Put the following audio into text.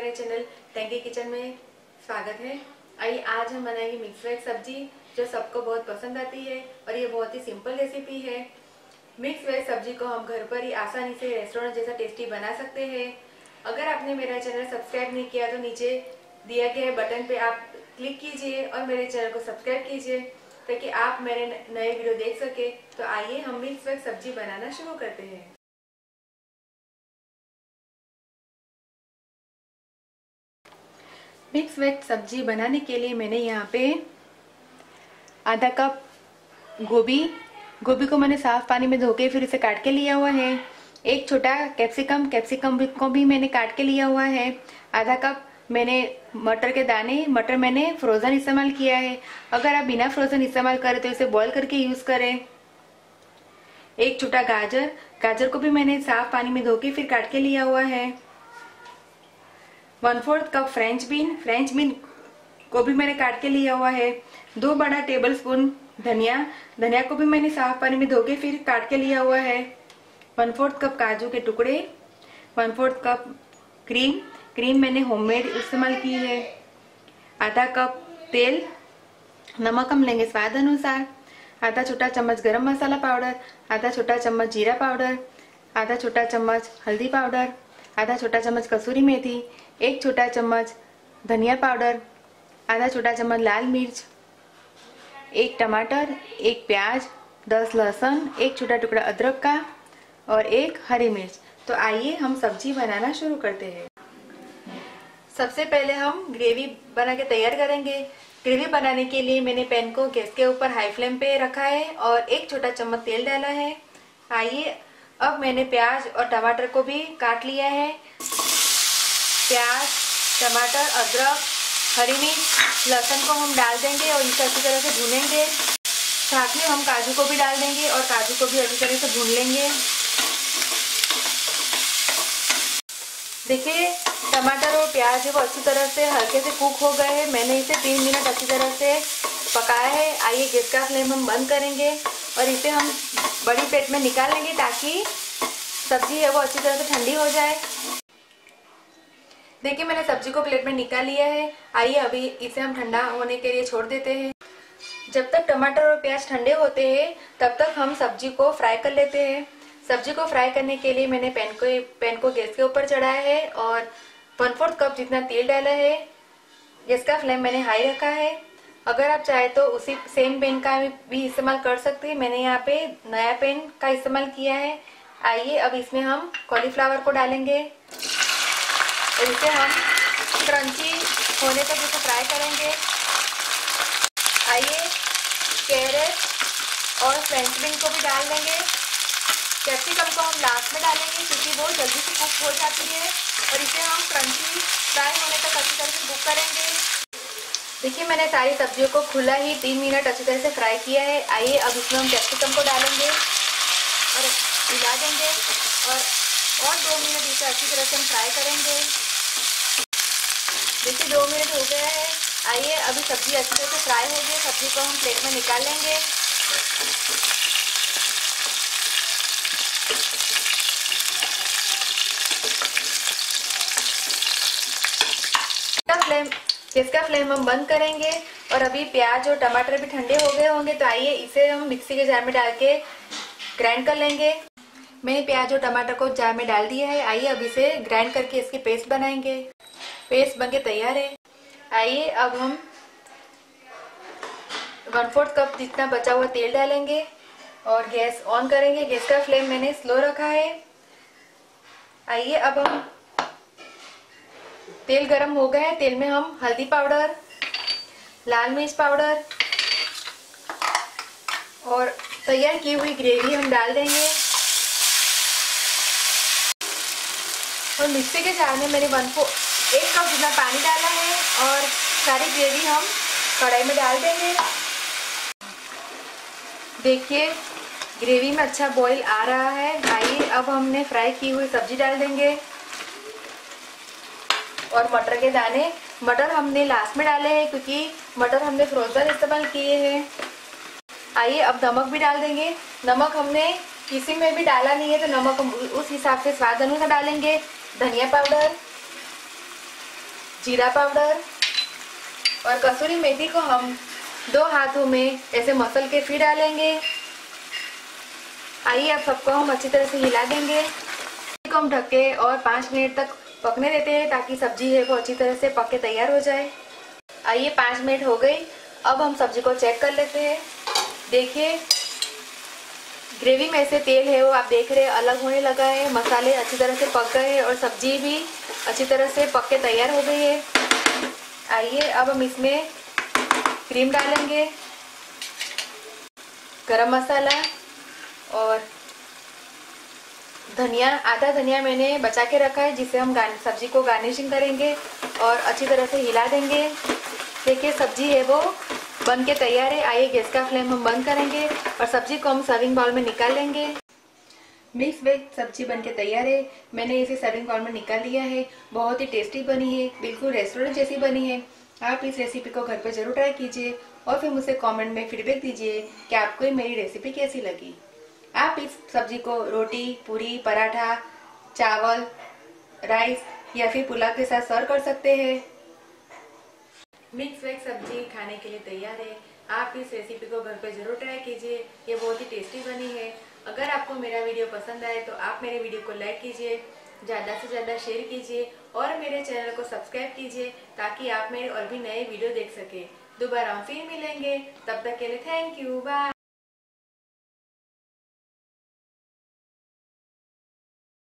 मेरे channel टेंकी kitchen में स्वागत है। आइए आज हम बनाएंगे मिक्स वेज सब्जी जो सबको बहुत पसंद आती है और ये बहुत ही सिंपल रेसिपी है। मिक्स वेज सब्जी को हम घर पर ही आसानी से रेस्टोरेंट जैसा टेस्टी बना सकते हैं। अगर आपने मेरा चैनल सब्सक्राइब नहीं किया तो नीचे दिया गए बटन पे आप क्लिक कीजिए और मेरे चैनल को सब्सक्राइब कीजिए ताकि आप मेरे नए वीडियो देख सके। तो आइए हम मिक्स वेज सब्जी बनाना शुरू करते हैं। मिक्स वेज सब्जी बनाने के लिए मैंने यहाँ पे आधा कप गोभी को मैंने साफ पानी में धो के फिर इसे काट के लिया हुआ है। एक छोटा कैप्सिकम को भी मैंने काट के लिया हुआ है। आधा कप मैंने मटर के दाने, मटर मैंने फ्रोजन इस्तेमाल किया है। अगर आप बिना फ्रोजन इस्तेमाल करें तो इसे बॉईल करके यूज करें। एक छोटा गाजर को भी मैंने साफ पानी में धो के फिर काट के लिया हुआ है। 1/4 कप फ्रेंच बीन को भी मैंने काट के लिया हुआ है। 2 बड़ा टेबल स्पून धनिया को भी मैंने साफ पानी में धो के फिर काट के लिया हुआ है। 1/4 कप काजू के टुकड़े, 1/4 कप क्रीम मैंने होममेड इस्तेमाल की है। आधा कप तेल, नमक हम लेंगे स्वाद अनुसार। आधा छोटा चम्मच गरम मसाला पाउडर, आधा छोटा चम्मच जीरा पाउडर, आधा छोटा चम्मच हल्दी पाउडर, आधा छोटा चम्मच कसूरी मेथी, 1 छोटा चम्मच धनिया पाउडर, आधा छोटा चम्मच लाल मिर्च, 1 टमाटर, 1 प्याज, 10 लहसुन, 1 छोटा टुकड़ा अदरक का और 1 हरी मिर्च। तो आइए हम सब्जी बनाना शुरू करते हैं। सबसे पहले हम ग्रेवी बना के तैयार करेंगे। ग्रेवी बनाने के लिए मैंने पैन को गैस के ऊपर हाई फ्लेम पे रखा है और 1 छोटा चम्मच तेल डाला है। आइए अब मैंने प्याज और टमाटर को भी काट लिया है। प्याज, टमाटर, अदरक, हरी मिर्च, लहसुन को हम डाल देंगे और इसे अच्छी तरह से भूनेंगे। साथ में हम काजू को भी डाल देंगे और काजू को भी अच्छी तरह से भून लेंगे। देखिए टमाटर और प्याज है वो अच्छी तरह से हल्के से कुक हो गए हैं। मैंने इसे 3 मिनट अच्छी तरह से पकाया है। आइए गैस का फ्लेम हम बंद करेंगे और इसे हम बड़ी प्लेट में निकालेंगे ताकि सब्जी है वो अच्छी तरह से ठंडी हो जाए। देखिए मैंने सब्जी को प्लेट में निकाल लिया है। आइए अभी इसे हम ठंडा होने के लिए छोड़ देते हैं। जब तक टमाटर और प्याज ठंडे होते हैं तब तक हम सब्जी को फ्राई कर लेते हैं। सब्जी को फ्राई करने के लिए मैंने पैन को गैस के ऊपर चढ़ाया है और 1/4 कप जितना तेल डाला है। गैस का फ्लेम मैंने हाई रखा है। अगर आप चाहे तो उसी सेम पैन का भी इस्तेमाल कर सकते हैं। मैंने यहाँ पे नया पैन का इस्तेमाल किया है। आइए अब इसमें हम कॉलीफ्लावर को डालेंगे और इसे हम क्रंची होने तक इसे फ्राई करेंगे। आइए कैरेट और फ्रेंच बीन को भी डाल देंगे। कैप्सिकम को हम लास्ट में डालेंगे क्योंकि वो जल्दी से कुक हो जाती है और इसे हम क्रंची फ्राई होने तक अच्छी तरह से कुक करेंगे। देखिए मैंने सारी सब्जियों को खुला ही 3 मिनट अच्छी तरह से फ्राई किया है। आइए अब इसमें हम कैप्सिकम को डालेंगे और मिला देंगे और 2 मिनट इसे अच्छी तरह से हम फ्राई करेंगे। देखिए 2 मिनट हो गया है। आइए अभी सब्जी अच्छी तरह से फ्राई हो गई। सब्जी को हम प्लेट में निकाल लेंगे। गैस का फ्लेम हम बंद करेंगे और अभी प्याज और टमाटर भी ठंडे हो गए होंगे। तो आइए इसे हम मिक्सी के जार में डाल के ग्राइंड कर लेंगे। मैंने प्याज और टमाटर को जार में डाल दिया है। आइए अब इसे ग्राइंड करके इसकी पेस्ट बनाएंगे। पेस्ट बनके तैयार है। आइए अब हम 1/4 कप जितना बचा हुआ तेल डालेंगे और गैस ऑन करेंगे। गैस का फ्लेम मैंने स्लो रखा है। आइए अब हम तेल गरम हो गया है। तेल में हम हल्दी पाउडर, लाल मिर्च पाउडर और तैयार की हुई ग्रेवी हम डाल देंगे और मिक्सी के जार में मैंने 1 कप जितना पानी डाला है और सारी ग्रेवी हम कढ़ाई में डाल देंगे। देखिए ग्रेवी में अच्छा बॉईल आ रहा है। आइए अब हमने फ्राई की हुई सब्जी डाल देंगे और मटर के दाने, मटर हमने लास्ट में डाले हैं क्योंकि मटर हमने फ्रोजन इस्तेमाल किए हैं। आइए अब नमक भी डाल देंगे। नमक हमने किसी में भी डाला नहीं है तो नमक हम उस हिसाब से स्वाद अनुसार डालेंगे। धनिया पाउडर जीरा पाउडर और कसूरी मेथी को हम 2 हाथों में ऐसे मसल के फिर डालेंगे। आइए अब सबको हम अच्छी तरह से हिला देंगे। इसको हम ढक के और 5 मिनट तक पकने देते हैं ताकि सब्जी है वो अच्छी तरह से पक के तैयार हो जाए। आइए 5 मिनट हो गई। अब हम सब्जी को चेक कर लेते हैं। देखिए ग्रेवी में से तेल है वो आप देख रहे हैं अलग होने लगा है। मसाले अच्छी तरह से पक गए हैं और सब्जी भी अच्छी तरह से पक के तैयार हो गई है। आइए अब हम इसमें क्रीम डालेंगे, गरम मसाला और धनिया। आधा धनिया मैंने बचा के रखा है जिससे हम सब्जी को गार्निशिंग करेंगे और अच्छी तरह से हिला देंगे। देखिए सब्जी है वो बन के तैयार है। आइए गैस का फ्लेम हम बंद करेंगे और सब्जी को हम सर्विंग बाउल में निकाल लेंगे। मिक्स वेज सब्जी बन के तैयार है। मैंने इसे सर्विंग बाउल में निकाल लिया है। बहुत ही टेस्टी बनी है, बिल्कुल रेस्टोरेंट जैसी बनी है। आप इस रेसिपी को घर पे जरूर ट्राई कीजिए और फिर मुझे कमेंट में फीडबैक दीजिए कि आपको मेरी रेसिपी कैसी लगी। आप इस सब्जी को रोटी, पूरी, पराठा, चावल, राइस या फिर पुलाव के साथ सर्व कर सकते हैं। मिक्स वेज सब्जी खाने के लिए तैयार है। आप इस रेसिपी को घर पे जरूर ट्राई कीजिए, ये बहुत ही टेस्टी बनी है। अगर आपको मेरा वीडियो पसंद आए तो आप मेरे वीडियो को लाइक कीजिए, ज़्यादा से ज़्यादा शेयर कीजिए और मेरे चैनल को सब्सक्राइब कीजिए ताकि आप मेरे और भी नए वीडियो देख सके। दोबारा फिर मिलेंगे, तब तक के लिए थैंक यू, बाय।